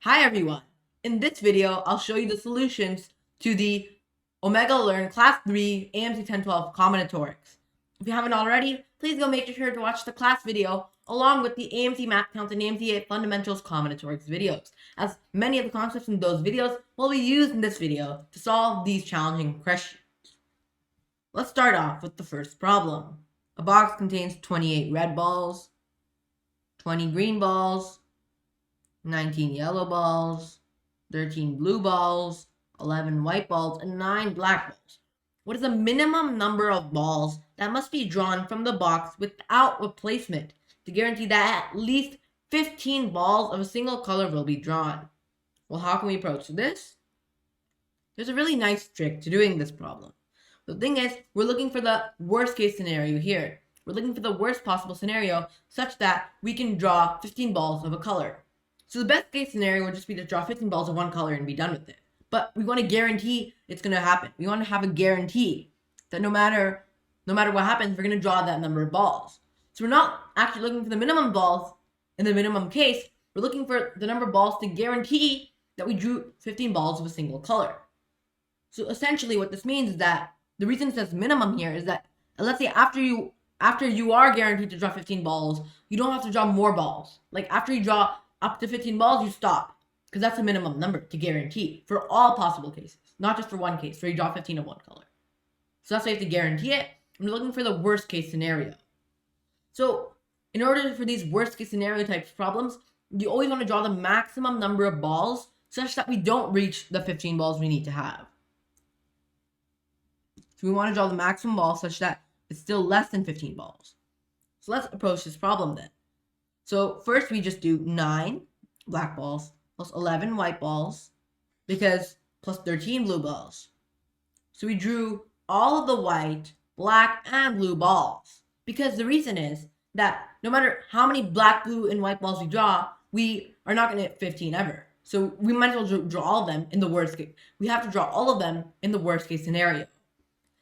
Hi everyone! In this video, I'll show you the solutions to the Omega Learn Class 3 AMC 1012 combinatorics. If you haven't already, please go make sure to watch the class video along with the AMC Math Count and AMC Fundamentals combinatorics videos, as many of the concepts in those videos will be used in this video to solve these challenging questions. Let's start off with the first problem. A box contains 28 red balls, 20 green balls, 19 yellow balls, 13 blue balls, 11 white balls, and 9 black balls. What is the minimum number of balls that must be drawn from the box without replacement to guarantee that at least 15 balls of a single color will be drawn? Well, how can we approach this? There's a really nice trick to doing this problem. The thing is, we're looking for the worst case scenario here. We're looking for the worst possible scenario such that we can draw 15 balls of a color. So the best case scenario would just be to draw 15 balls of one color and be done with it. But we want to guarantee it's going to happen. We want to have a guarantee that no matter what happens, we're going to draw that number of balls. So we're not actually looking for the minimum balls in the minimum case. We're looking for the number of balls to guarantee that we drew 15 balls of a single color. So essentially what this means is that the reason it says minimum here is that, let's say after you are guaranteed to draw 15 balls, you don't have to draw more balls. Like after you draw up to 15 balls, you stop, because that's a minimum number to guarantee for all possible cases, not just for one case where you draw 15 of one color. So that's why you have to guarantee it. And we're looking for the worst case scenario. So in order for these worst case scenario types problems, you always want to draw the maximum number of balls such that we don't reach the 15 balls we need to have. So we want to draw the maximum balls such that it's still less than 15 balls. So let's approach this problem then. So first we just do 9 black balls plus 11 white balls because plus 13 blue balls. So we drew all of the white, black, and blue balls because the reason is that no matter how many black, blue, and white balls we draw, we are not going to hit 15 ever. So we might as well draw all of them in the worst case. We have to draw all of them in the worst case scenario.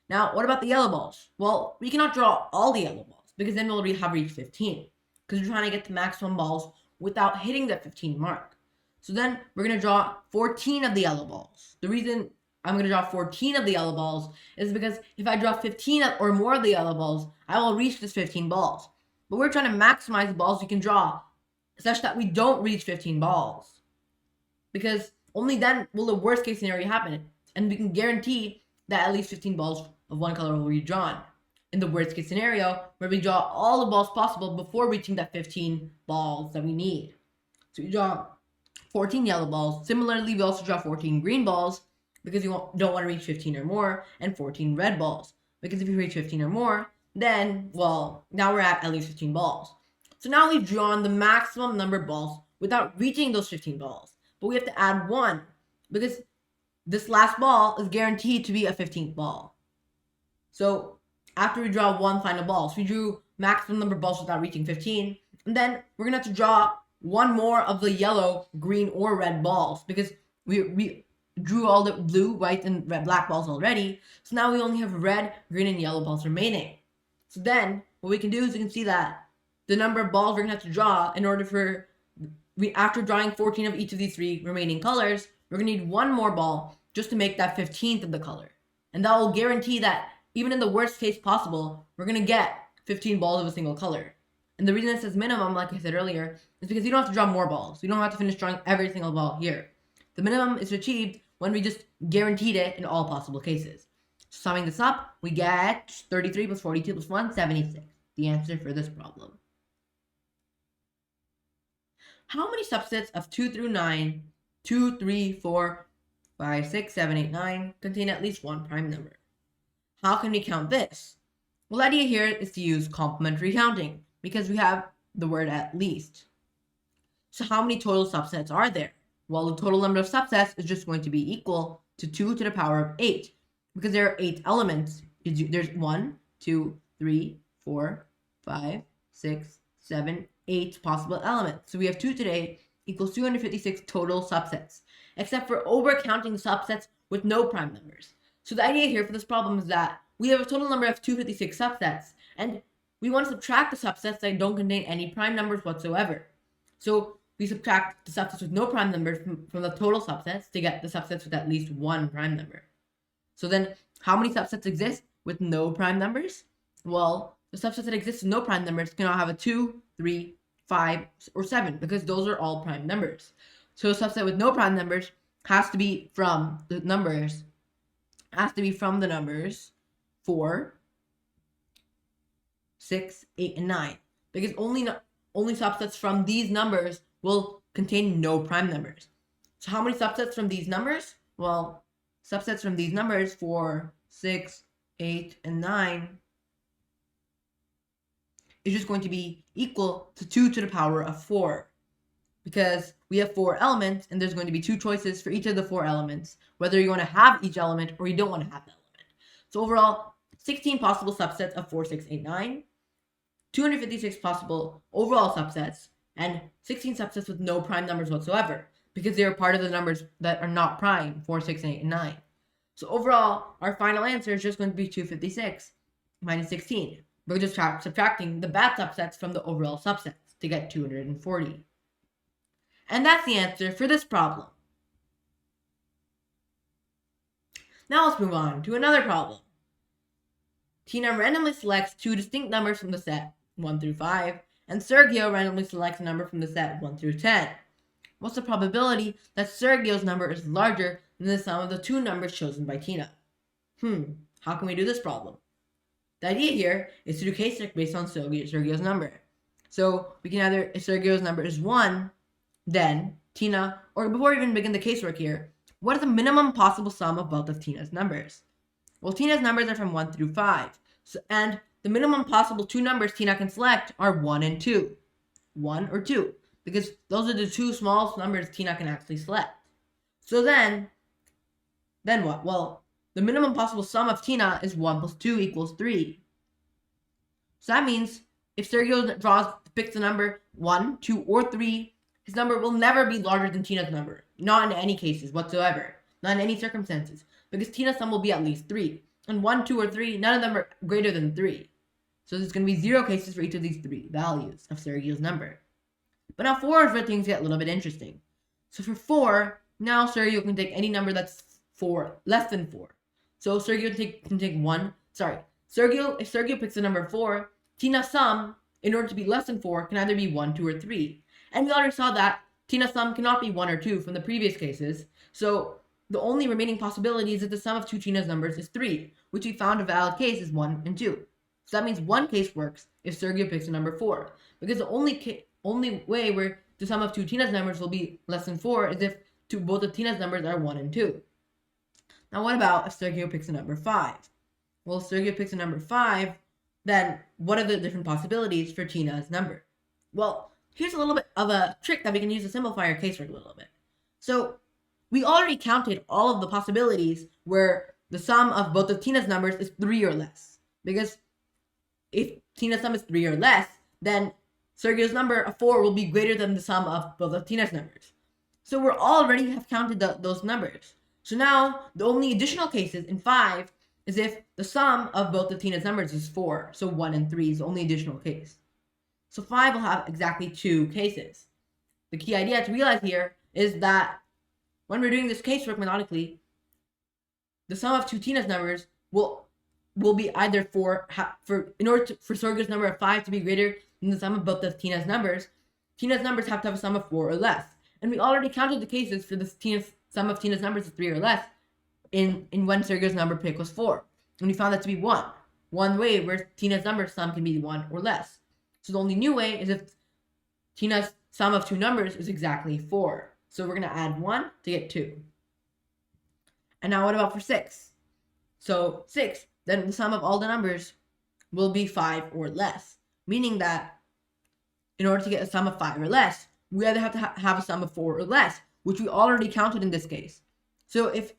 Now, what about the yellow balls? Well, we cannot draw all the yellow balls because then we'll have reached 15 because we're trying to get the maximum balls without hitting that 15 mark. So then we're going to draw 14 of the yellow balls. The reason I'm going to draw 14 of the yellow balls is because if I draw 15 or more of the yellow balls, I will reach this 15 balls. But we're trying to maximize the balls we can draw such that we don't reach 15 balls. Because only then will the worst case scenario happen. And we can guarantee that at least 15 balls of one color will be drawn. In the worst case scenario, where we draw all the balls possible before reaching that 15 balls that we need. So we draw 14 yellow balls. Similarly, we also draw 14 green balls because you don't want to reach 15 or more, and 14 red balls. Because if you reach 15 or more, then, well, now we're at least 15 balls. So now we've drawn the maximum number of balls without reaching those 15 balls. But we have to add 1 because this last ball is guaranteed to be a 15th ball. So after we draw 1 final ball, so we drew maximum number of balls without reaching 15, and then we're going to have to draw 1 more of the yellow, green, or red balls because we drew all the blue, white, and red black balls already. So now we only have red, green, and yellow balls remaining. So then what we can do is we can see that the number of balls we're going to have to draw in order for, after drawing 14 of each of these 3 remaining colors, we're going to need 1 more ball just to make that 15th of the color. And that will guarantee that even in the worst case possible, we're going to get 15 balls of a single color. And the reason it says minimum, like I said earlier, is because you don't have to draw more balls. You don't have to finish drawing every single ball here. The minimum is achieved when we just guaranteed it in all possible cases. So summing this up, we get 33 plus 42 plus 1, 76. The answer for this problem. How many subsets of 2 through 9, 2, 3, 4, 5, 6, 7, 8, 9 contain at least 1 prime number? How can we count this? Well, the idea here is to use complementary counting because we have the word at least. So how many total subsets are there? Well, the total number of subsets is just going to be equal to 2 to the power of 8 because there are 8 elements. There's 1, 2, 3, 4, 5, 6, 7, 8 possible elements. So we have 2 today equals 256 total subsets, except for overcounting subsets with no prime numbers. So the idea here for this problem is that we have a total number of 256 subsets, and we want to subtract the subsets that don't contain any prime numbers whatsoever. So we subtract the subsets with no prime numbers from the total subsets to get the subsets with at least one prime number. So then, how many subsets exist with no prime numbers? Well, the subsets that exist with no prime numbers cannot have a 2, 3, 5, or 7, because those are all prime numbers. So a subset with no prime numbers has to be from the numbers 4, 6, 8, and 9, because only subsets from these numbers will contain no prime numbers. So how many subsets from these numbers? Well, subsets from these numbers 4, 6, 8, and 9 is just going to be equal to 2 to the power of 4, because we have 4 elements and there's going to be 2 choices for each of the 4 elements, whether you want to have each element or you don't want to have the element. So overall, 16 possible subsets of 4, 6, 8, 9, 256 possible overall subsets, and 16 subsets with no prime numbers whatsoever, because they are part of the numbers that are not prime, 4, 6, 8, and 9. So overall, our final answer is just going to be 256 minus 16. We're just subtracting the bad subsets from the overall subsets to get 240. And that's the answer for this problem. Now let's move on to another problem. Tina randomly selects 2 distinct numbers from the set 1 through 5, and Sergio randomly selects a number from the set 1 through 10. What's the probability that Sergio's number is larger than the sum of the 2 numbers chosen by Tina? How can we do this problem? The idea here is to do casework based on Sergio's number. So we can either, if Sergio's number is 1, then Tina, or before we even begin the casework here, what is the minimum possible sum of both of Tina's numbers? Well, Tina's numbers are from 1 through 5, and the minimum possible 2 numbers Tina can select are 1 and 2. 1 or 2, because those are the 2 smallest numbers Tina can actually select. So then what? Well, the minimum possible sum of Tina is 1 plus 2 equals 3. So that means if Sergio picks the number 1, 2, or 3, his number will never be larger than Tina's number. Not in any cases whatsoever. Not in any circumstances. Because Tina's sum will be at least 3. And 1, 2, or 3, none of them are greater than 3. So there's going to be 0 cases for each of these 3 values of Sergio's number. But now 4 is where things get a little bit interesting. So for 4, now Sergio can take any number that's less than 4. So Sergio can take 1. If Sergio picks the number 4, Tina's sum, in order to be less than 4, can either be 1, 2, or 3. And we already saw that Tina's sum cannot be 1 or 2 from the previous cases. So the only remaining possibility is that the sum of 2 Tina's numbers is 3, which we found a valid case is 1 and 2. So that means one case works if Sergio picks a number 4, because the only way where the sum of 2 Tina's numbers will be less than 4 is if both of Tina's numbers are 1 and 2. Now what about if Sergio picks a number 5? Well, if Sergio picks a number 5, then what are the different possibilities for Tina's number? Well, here's a little bit of a trick that we can use to simplify our casework a little bit. So we already counted all of the possibilities where the sum of both of Tina's numbers is 3 or less. Because if Tina's sum is 3 or less, then Sergio's number of 4 will be greater than the sum of both of Tina's numbers. So we already have counted those numbers. So now the only additional cases in 5 is if the sum of both of Tina's numbers is 4. So 1 and 3 is the only additional case. So 5 will have exactly 2 cases. The key idea to realize here is that when we're doing this casework methodically, the sum of 2 Tina's numbers will be either in order for Sergio's number of 5 to be greater than the sum of both of Tina's numbers have to have a sum of 4 or less. And we already counted the cases for the sum of Tina's numbers is 3 or less in when Sergio's number pick was 4. And we found that to be 1. One way where Tina's number sum can be 1 or less. So the only new way is if Tina's sum of 2 numbers is exactly 4. So we're going to add 1 to get 2. And now what about for 6? So 6, then the sum of all the numbers will be 5 or less. Meaning that in order to get a sum of 5 or less, we either have to have a sum of 4 or less, which we already counted in this case. So if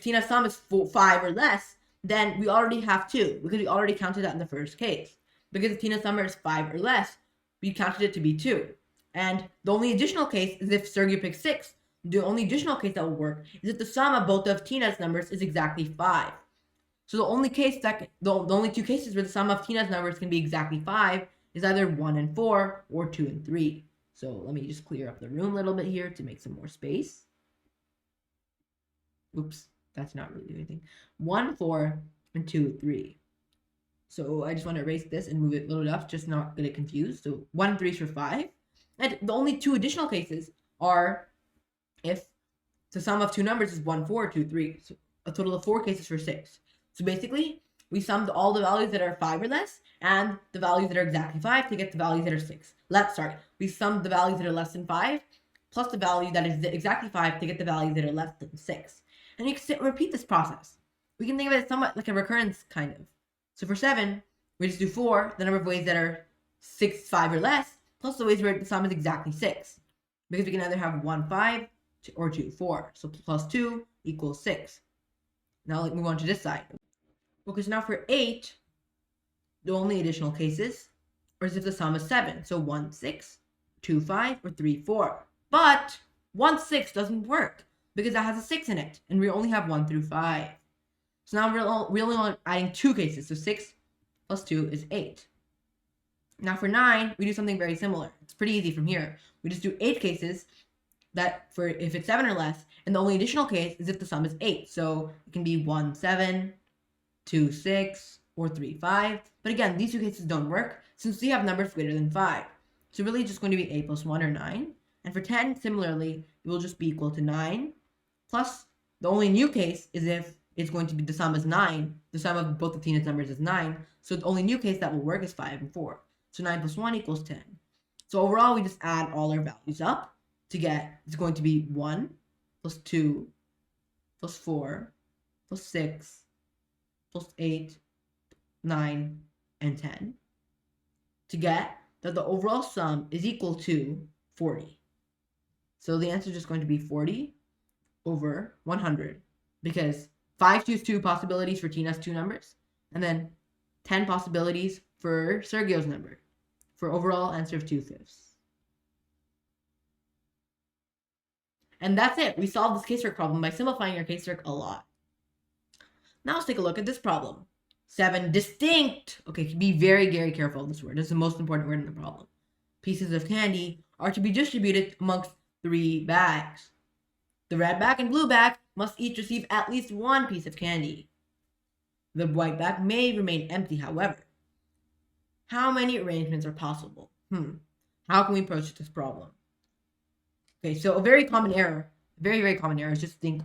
Tina's sum is 5 or less, then we already have 2, because we already counted that in the first case. Because if Tina's number is 5 or less, we counted it to be 2. And the only additional case is if Sergio picks 6. The only additional case that will work is if the sum of both of Tina's numbers is exactly 5. So the only 2 cases where the sum of Tina's numbers can be exactly 5 is either 1 and 4 or 2 and 3. So let me just clear up the room a little bit here to make some more space. Oops, that's not really doing anything. 1, 4, and 2, 3. So I just want to erase this and move it a little up, just not get it confused. So 1 and 3 is for 5. And the only two additional cases are if the sum of two numbers is 1, 4, 2, 3. So a total of 4 cases for 6. So basically, we summed all the values that are 5 or less and the values that are exactly 5 to get the values that are 6. We summed the values that are less than 5 plus the value that is exactly 5 to get the values that are less than 6. And you can repeat this process. We can think of it somewhat like a recurrence, kind of. So for 7, we just do 4, the number of ways that are 6, 5, or less, plus the ways where the sum is exactly 6. Because we can either have 1, 5, or 2, 4. So plus 2 equals 6. Now let's move on to this side. Because now for 8, the only additional cases are as if the sum is 7. So 1, 6, 2, 5, or 3, 4. But 1, 6 doesn't work because that has a 6 in it, and we only have 1 through 5. So now we're only adding 2 cases. So 6 plus 2 is 8. Now for 9, we do something very similar. It's pretty easy from here. We just do 8 cases that for if it's 7 or less, and the only additional case is if the sum is 8. So it can be 1, 7, 2, 6, or 3, 5. But again, these two cases don't work since we have numbers greater than 5. So really just going to be 8 plus 1 or 9. And for 10, similarly, it will just be equal to 9. Plus, the only new case is if it's going to be the sum is 9. The sum of both the Tina's numbers is 9. So the only new case that will work is 5 and 4. So 9 plus 1 equals 10. So overall, we just add all our values up to get, it's going to be 1 plus 2 plus 4 plus 6 plus 8, 9, and 10 to get that the overall sum is equal to 40. So the answer is just going to be 40 over 100 because 5 choose 2 possibilities for Tina's 2 numbers and then 10 possibilities for Sergio's number for overall answer of 2/5. And that's it. We solved this casework problem by simplifying our casework a lot. Now let's take a look at this problem. 7 distinct, okay, be very, very careful of this word. This is the most important word in the problem. Pieces of candy are to be distributed amongst 3 bags. The red bag and blue bag must each receive at least 1 piece of candy. The white bag may remain empty, however. How many arrangements are possible? How can we approach this problem? Okay, so a very common error, very, very common error is just think,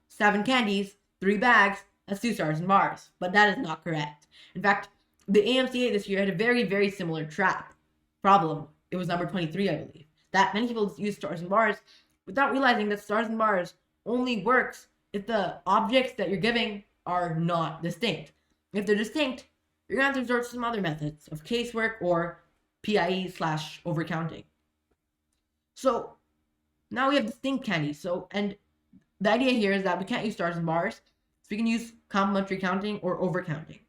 7 candies, 3 bags, that's 2 stars and bars. But that is not correct. In fact, the AMC this year had a very, very similar trap problem. It was number 23, I believe. That many people use stars and bars without realizing that stars and bars only works if the objects that you're giving are not distinct. If they're distinct, you're going to have to resort to some other methods of casework or PIE/overcounting. So now we have distinct candies. And the idea here is that we can't use stars and bars, so we can use complementary counting or overcounting.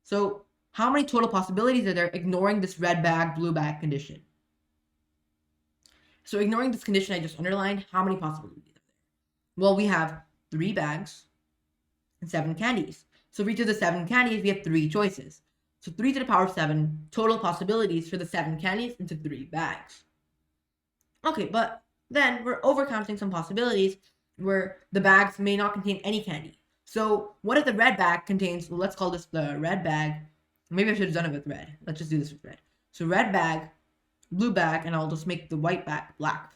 So how many total possibilities are there ignoring this red bag, blue bag condition? So ignoring this condition I just underlined, how many possibilities are there? Well, we have 3 bags and 7 candies. So for each of the 7 candies, we have 3 choices. So 3 to the power of 7 total possibilities for the 7 candies into 3 bags. Okay, but then we're overcounting some possibilities where the bags may not contain any candy. So what if the red bag contains, well, let's call this the red bag. Maybe I should have done it with red. Let's just do this with red. So red bag, blue bag, and I'll just make the white bag black.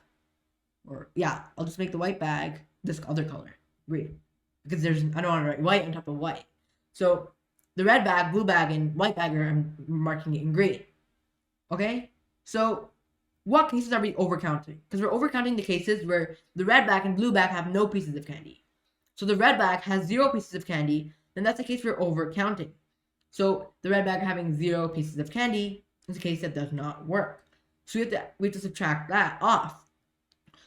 Or yeah, I'll just make the white bag this other color, green. Because I don't want to write white on top of white. So the red bag, blue bag, and white bag I'm marking it in green. Okay? So what cases are we overcounting? Because we're overcounting the cases where the red bag and blue bag have no pieces of candy. So the red bag has 0 pieces of candy, then that's a case we're overcounting. So the red bag having 0 pieces of candy is a case that does not work. So we have to subtract that off.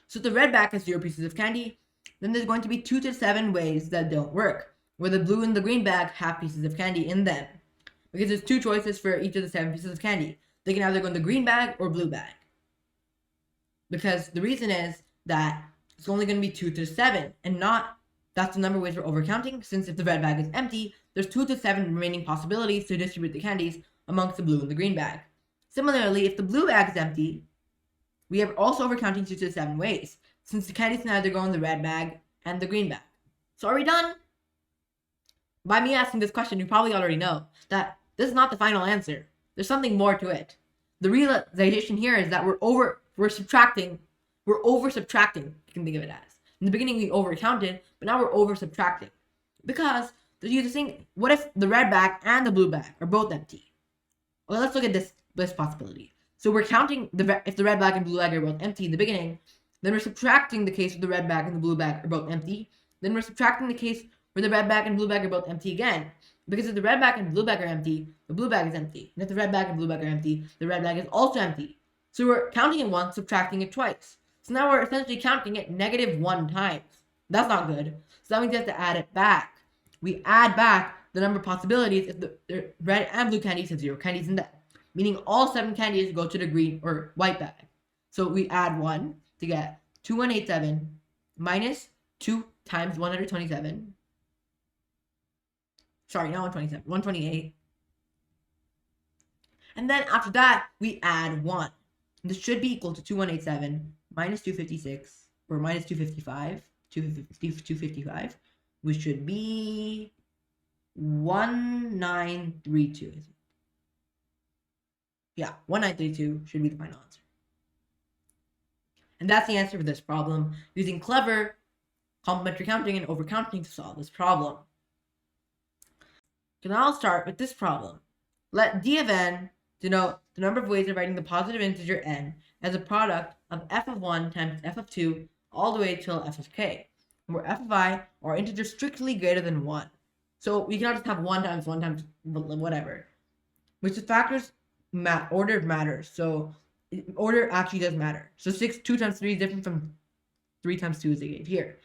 So if the red bag has 0 pieces of candy, then there's going to be 2 to 7 ways that don't work, where the blue and the green bag have pieces of candy in them. Because there's 2 choices for each of the 7 pieces of candy. They can either go in the green bag or blue bag. Because the reason is that it's only going to be 2 to 7, and not that's the number of ways we're overcounting, since if the red bag is empty, there's 2 to 7 remaining possibilities to distribute the candies amongst the blue and the green bag. Similarly, if the blue bag is empty, We are also overcounting 2 to the 7 ways, since the candies can either go in the red bag and the green bag. So are we done? By me asking this question, you probably already know that this is not the final answer. There's something more to it. The realization here is that we're over subtracting, you can think of it as. In the beginning, we overcounted, but now we're over subtracting. Because you think, what if the red bag and the blue bag are both empty? Well, let's look at this possibility. So we're counting if the red bag and blue bag are both empty in the beginning, then we're subtracting the case where the red bag and the blue bag are both empty. Then we're subtracting the case where the red bag and blue bag are both empty again. Because if the red bag and blue bag are empty, the blue bag is empty. And if the red bag and blue bag are empty, the red bag is also empty. So we're counting it once, subtracting it twice. So now we're essentially counting it -1 times. That's not good. So that means we have to add it back. We add back the number of possibilities if the red and blue candies have 0 candies in them. Meaning all 7 candies go to the green or white bag. So we add 1 to get 2187 minus 2 times 127. Sorry, not 127, 128. And then after that, we add 1. This should be equal to 2187 minus 256, or minus 255, 255, which should be 1932. Yeah, 1932 should be the final answer. And that's the answer for this problem, using clever complementary counting and overcounting to solve this problem. So now I'll start with this problem. Let d of n denote the number of ways of writing the positive integer n as a product of f of 1 times f of 2 all the way till f of k, where f of I are integers strictly greater than 1. So we cannot just have 1 times whatever. Which the factors order matters. So order actually does matter. So 2 times 3 is different from 3 times 2 as they gave here.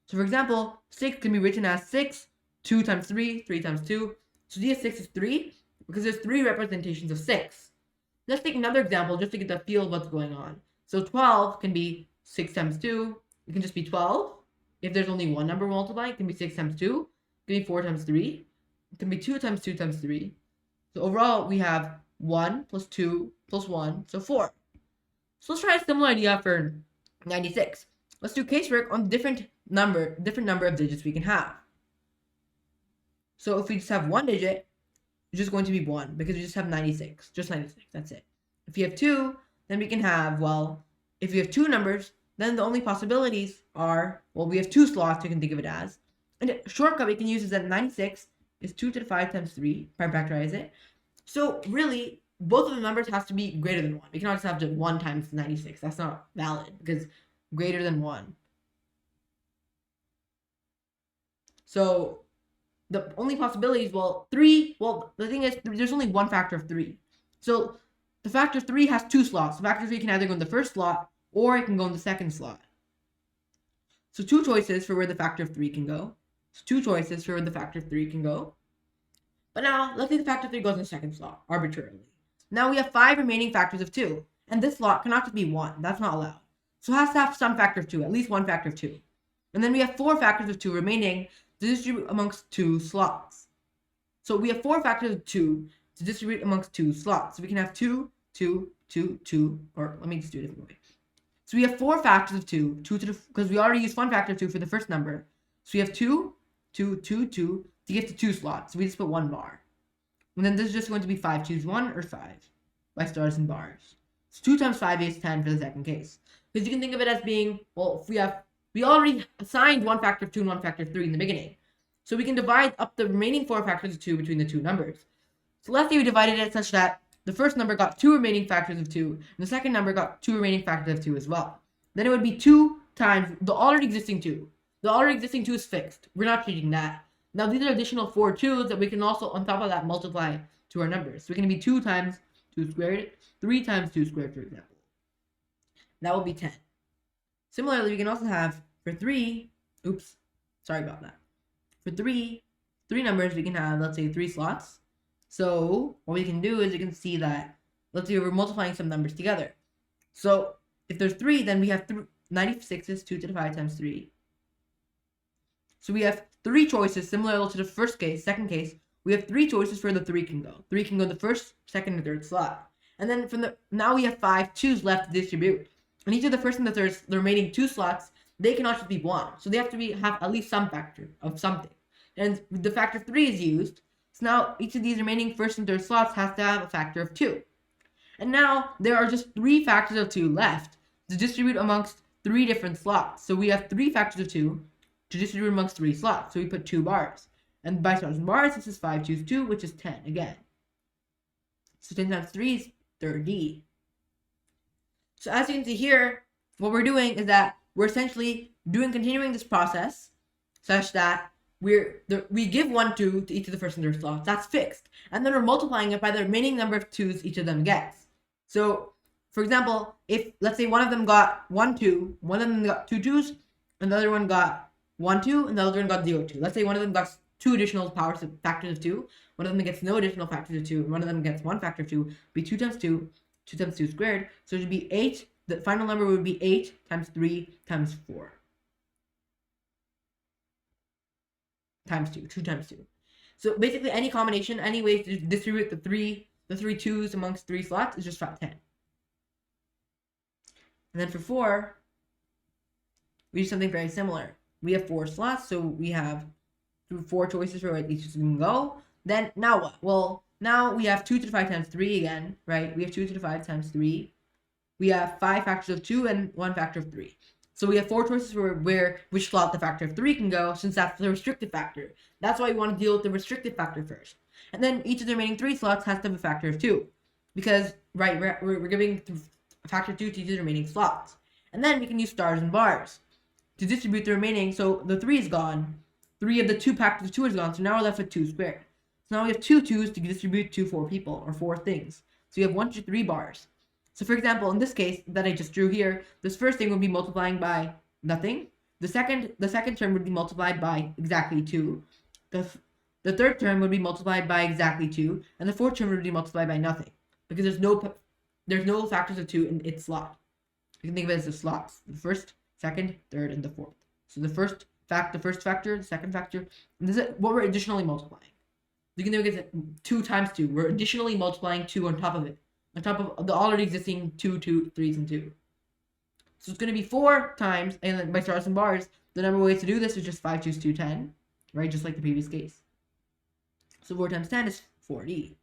So for example, 6 can be written as 6, 2 times 3, 3 times 2. So d of 6 is 3 because there's 3 representations of 6. Let's take another example just to get the feel of what's going on. So 12 can be 6 times 2. It can just be 12. If there's only one number multiplying, it can be 6 times 2. It can be 4 times 3. It can be 2 times 2 times 3. So overall, we have 1 plus 2 plus 1, so 4. So let's try a similar idea for 96. Let's do casework on different number of digits we can have. So if we just have one digit, it's just going to be 1 because we just have 96. Just 96, that's it. If you have 2, then we can have, well, if you have 2 numbers, then the only possibilities are, well, we have 2 slots, you can think of it as. And a shortcut we can use is that 96 is 2 to the 5 times 3, prime factorize it. So really, both of the numbers has to be greater than 1. We cannot just have just 1 times 96. That's not valid because greater than 1. So the only possibilities, well, 3, well, the thing is, there's only one factor of 3. So the factor 3 has 2 slots. The factor 3 can either go in the first slot or it can go in the second slot. So 2 choices for where the factor of 3 can go. So 2 choices for where the factor of 3 can go. But now, let's say the factor 3 goes in the second slot, arbitrarily. Now we have 5 remaining factors of 2. And this slot cannot just be 1. That's not allowed. So it has to have some factor of 2, at least one factor of 2. And then we have 4 factors of 2 remaining to distribute amongst 2 slots. So we have 4 factors of 2 to distribute amongst 2 slots. So we can have 2, 2, 2, 2, or let me just do it a different way. So we have 4 factors of 2, 2 to the, because we already used one factor of 2 for the first number. So we have 2, 2, 2, 2 to get to 2 slots. So we just put 1 bar. And then this is just going to be 5, choose 1 or 5 by stars and bars. So 2 times 5 is 10 for the second case. Because you can think of it as being, well, if we already assigned one factor of 2 and one factor of 3 in the beginning. So we can divide up the remaining 4 factors of 2 between the 2 numbers. So let's say we divided it such that the first number got 2 remaining factors of 2, and the second number got 2 remaining factors of 2 as well. Then it would be 2 times the already existing 2. The already existing 2 is fixed. We're not changing that. Now these are additional 4 2s that we can also, on top of that, multiply to our numbers. So it can be 2 times 2 squared, 3 times 2 squared, for example. That will be 10. Similarly, we can also have for 3, oops, sorry about that. For 3 numbers, we can have, let's say, 3 slots. So what we can do is you can see that, let's say we're multiplying some numbers together. So if there's 3, then we have 96 is 2 to the 5 times 3. So we have 3 choices, similar to the first case, second case. We have 3 choices where the 3 can go. 3 can go in the first, second, and third slot. And then now we have 5 2's left to distribute. and each of the first and the remaining 2 slots, they cannot just be 1. So they have to have at least some factor of something. And the factor 3 is used. So now each of these remaining first and third slots has to have a factor of 2. And now there are just 3 factors of 2 left to distribute amongst 3 different slots. So we have 3 factors of 2 to distribute amongst 3 slots. So we put 2 bars. And by stars and bars, this is 5 choose 2, which is 10 again. So 10 times 3 is 30. So as you can see here, what we're doing is that we're essentially continuing this process such that we give 1 2 to each of the first and third slots. That's fixed. And then we're multiplying it by the remaining number of 2s each of them gets. So, for example, if let's say one of them got 1 2, one of them got 2 2s, another one got 1 2, and the other one got 0 2. Let's say one of them got 2 additional factors of 2, one of them gets no additional factors of 2, and one of them gets 1 factor of 2, be 2 times 2, 2 times 2 squared, so it would be 8, the final number would be 8 times 3 times 4. Times 2, 2 times 2. So basically any combination, any way to distribute the three 2s amongst 3 slots is just 10. And then for 4, we do something very similar. We have 4 slots, so we have 4 choices for where each can go. Then now what? Well, now we have 2 to the 5 times 3 again, right? We have 2 to the 5 times 3. We have 5 factors of 2 and 1 factor of 3. So we have 4 choices for which slot the factor of 3 can go, since that's the restrictive factor. That's why we want to deal with the restrictive factor first. And then each of the remaining 3 slots has to have a factor of 2. Because, right, we're giving a factor of 2 to each of the remaining slots. And then we can use stars and bars to distribute the remaining. So the 3 is gone. 3 of the 2 factors of 2 is gone. So now we're left with 2 squared. So now we have 2 2s to distribute to 4 people, or 4 things. So we have 1 to 3 bars. So for example, in this case that I just drew here, this first thing would be multiplying by nothing. The second term would be multiplied by exactly 2. The third term would be multiplied by exactly 2, and the fourth term would be multiplied by nothing, because there's no factors of 2 in its slot. You can think of it as the slots: the first, second, third, and the fourth. So the first factor, the second factor, and this is what we're additionally multiplying. You can think of it as 2 times 2. We're additionally multiplying 2 on top of it, on top of the already existing 2, 3s, and 2. So it's going to be 4 times, and then by stars and bars, the number of ways to do this is just 5 choose 2, 10, right? Just like the previous case. So 4 times 10 is 40.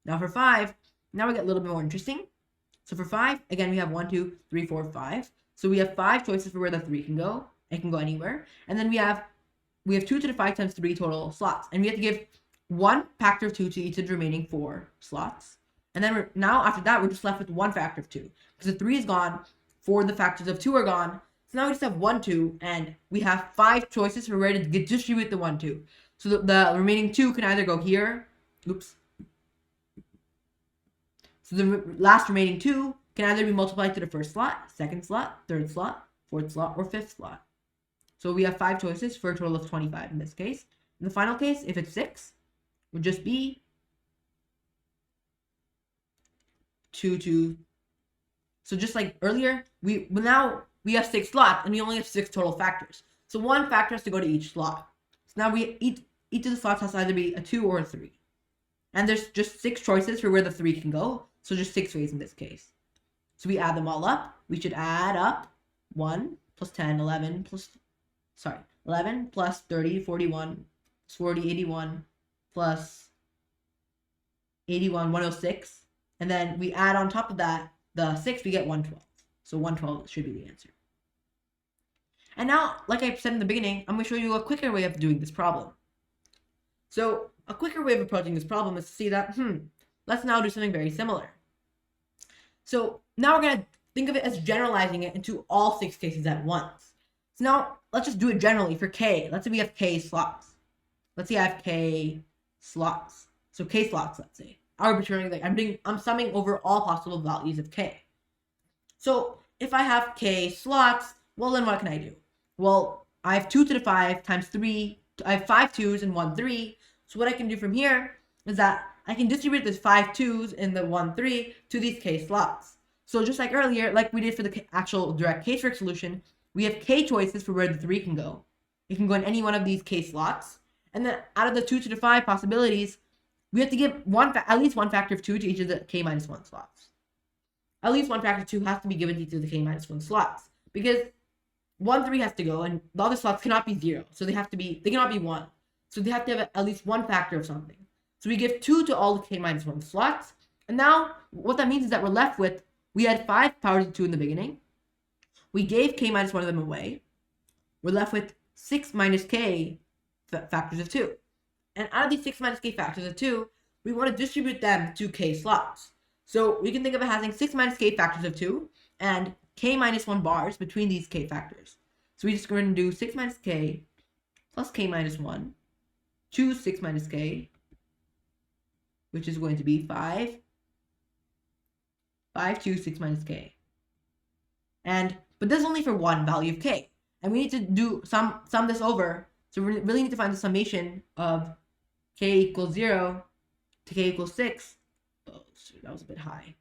Now for 5, now we get a little bit more interesting. So for 5, again, we have 1, 2, 3, 4, 5. So we have 5 choices for where the 3 can go. It can go anywhere. And then we have 2 to the 5 times 3 total slots. And we have to give 1 factor of 2 to each of the remaining 4 slots. And then now after that, we're just left with 1 factor of 2. Because the 3 is gone, 4 of the factors of 2 are gone. So now we just have 1, 2, and we have 5 choices for where to distribute the 1, 2. So the remaining 2 can either go here. Oops. So the last remaining 2 can either be multiplied to the first slot, second slot, third slot, fourth slot, or fifth slot. So we have 5 choices for a total of 25 in this case. In the final case, if it's 6, would just be 2, 2. So just like earlier, now we have 6 slots and we only have 6 total factors. So 1 factor has to go to each slot. So now each of the slots has to either be a 2 or a 3. And there's just 6 choices for where the 3 can go. So just 6 ways in this case. So we add them all up. We should add up 1 plus 10, 11 plus 30, 41, 40, 81, plus 81, 106. And then we add on top of that the 6, we get 112. So 112 should be the answer. And now, like I said in the beginning, I'm going to show you a quicker way of doing this problem. So a quicker way of approaching this problem is to see that, let's now do something very similar. So now we're going to think of it as generalizing it into all 6 cases at once. So now let's just do it generally for k. Let's say we have k slots. Let's say I have k slots. So k slots, let's say. Arbitrarily, I'm summing over all possible values of k. So if I have k slots, well, then what can I do? Well, I have 2 to the 5 times 3. I have 5 2s and 1 3. So what I can do from here is that I can distribute this 5 2s and the 1 3 to these k slots. So just like earlier, like we did for the actual direct Casework solution, we have k choices for where the 3 can go. It can go in any one of these k slots. And then out of the 2 to the 5 possibilities, we have to give at least 1 factor of 2 to each of the k minus 1 slots. at least one factor 2 has to be given to each of the k-1 slots, because 1, 3 has to go, and the other slots cannot be 0, so they cannot be 1. So they have to have at least one factor of something. So we give 2 to all the k-1 slots, and now what that means is that we're left with, we had 5 powers of 2 in the beginning, we gave k-1 of them away, we're left with 6 minus k factors of 2. And out of these 6 minus k factors of 2, we want to distribute them to k slots. So we can think of it having 6 minus k factors of 2 and k-1 bars between these k factors. So we're just going to do 6 minus k plus k-1, choose 6 minus k, which is going to be 5, choose 6 minus k. But this is only for one value of k. And we need to do sum this over. So we really need to find the summation of k equals 0 to k equals 6. Oh, that was a bit high.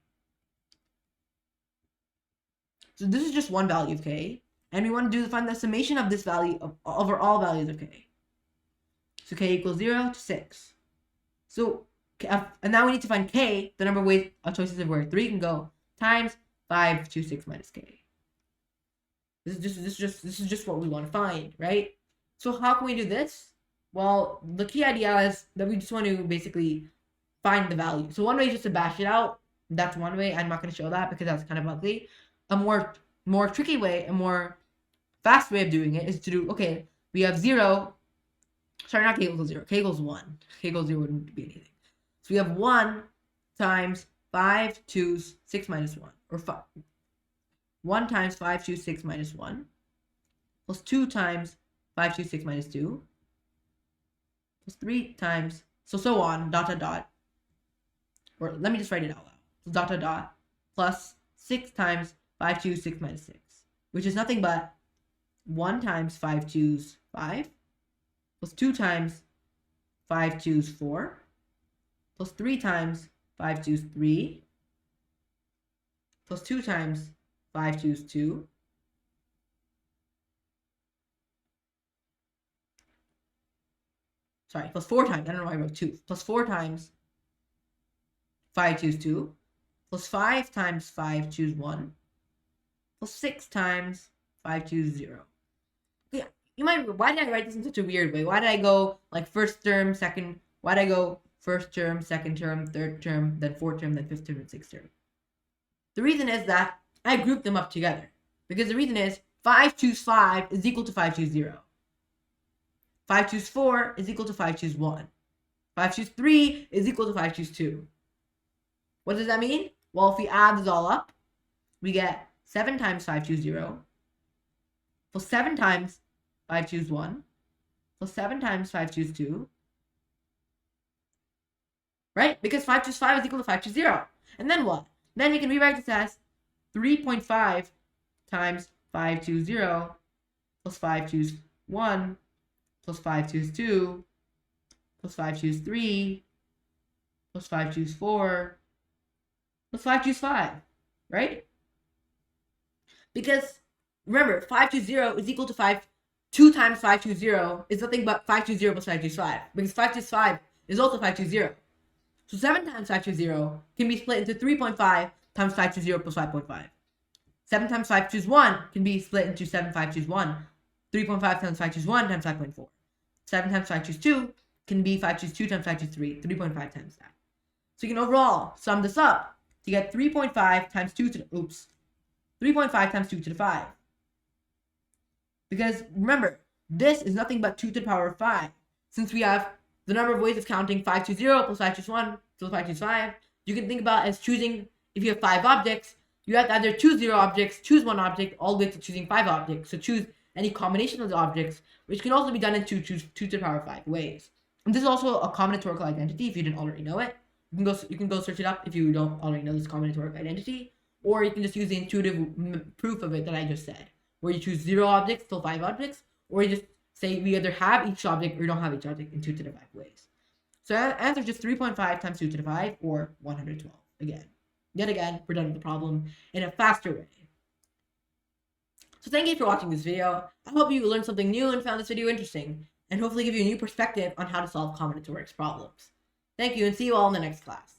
So this is just one value of k. And we want to find the summation of this value over all values of k. So k equals 0 to 6. So, and now we need to find k, the number of ways of choices of where 3 can go, times 5 to 6 minus k. This is just what we want to find, right? So how can we do this? Well, the key idea is that we just want to basically find the value. So one way is just to bash it out. That's one way. I'm not going to show that because that's kind of ugly. A more tricky way, a more fast way of doing it is to do, okay, we have 0. Sorry, not k equals 0. K equals 1. K equals 0 wouldn't be anything. So we have 1 times 5 choose 6 minus 1. Or 5. 1 times 5 choose 6 minus 1. Plus 2 times 5 choose 6 minus 2. Plus 3 times, so on, dot, dot, dot. Or let me just write it out loud. So dot, dot, dot. Plus 6 times 5 choose 6 minus 6. Which is nothing but 1 times 5 choose 5. Plus 2 times 5 choose 4. Plus 3 times 5 choose 3. Plus 2 times 5 choose 2. Sorry, plus 4 times. I don't know why I wrote 2. Plus 4 times 5 choose 2. Plus 5 times 5 choose 1. Plus 6 times 5 choose 0. Yeah, you might, why did I write this in such a weird way? Why did I go like first term, second, why did I go first term, second term, third term, then fourth term, then fifth term, and sixth term? The reason is that I grouped them up together. Because the reason is 5 choose 5 is equal to 5 choose 0. 5 choose 4 is equal to 5 choose 1. 5 choose 3 is equal to 5 choose 2. What does that mean? Well, if we add this all up, we get 7 times 5 choose 0, plus 7 times 5 choose 1, plus 7 times 5 choose 2. Right? Because 5 choose 5 is equal to 5 choose 0. And then what? Then we can rewrite this as 3.5 times 5 choose 0, plus 5 choose 1, plus 5 choose 2, plus 5 choose 3, plus 5 choose 4, plus 5 choose 5, right? Because, remember, 5 choose 0 is equal to 5, 2 times 5 choose 0 is nothing but 5 choose 0 plus 5 choose 5, because 5 choose 5 is also 5 choose 0. So 7 times 5 choose 0 can be split into 3.5 times 5 choose 0 plus 5.5. 7 times 5 choose 1 can be split into 7 5 choose 1. 3.5 times 5 choose 1 times 5.4. 7 times 5 choose 2 can be 5 choose 2 times 5 choose 3. 3.5 times that. So you can overall sum this up to get 3.5 times 2 to the, 3.5 times 2 to the 5. Because remember, this is nothing but 2 to the power of 5. Since we have the number of ways of counting 5 choose 0 plus 5 choose 1 plus 5 choose 5, you can think about it as choosing, if you have 5 objects, you have to either choose 0 objects, choose 1 object, all the way to choosing 5 objects. So choose any combination of the objects, which can also be done in 2 to the power of 5 ways. And this is also a combinatorial identity if you didn't already know it. You can go search it up if you don't already know this combinatorial identity, or you can just use the intuitive proof of it that I just said, where you choose 0 objects till 5 objects, or you just say we either have each object or don't have each object in 2 to the 5 ways. So the answer is just 3.5 times 2 to the 5, or 112 again. Yet again, we're done with the problem in a faster way. So thank you for watching this video. I hope you learned something new and found this video interesting, and hopefully give you a new perspective on how to solve combinatorics problems. Thank you, and see you all in the next class.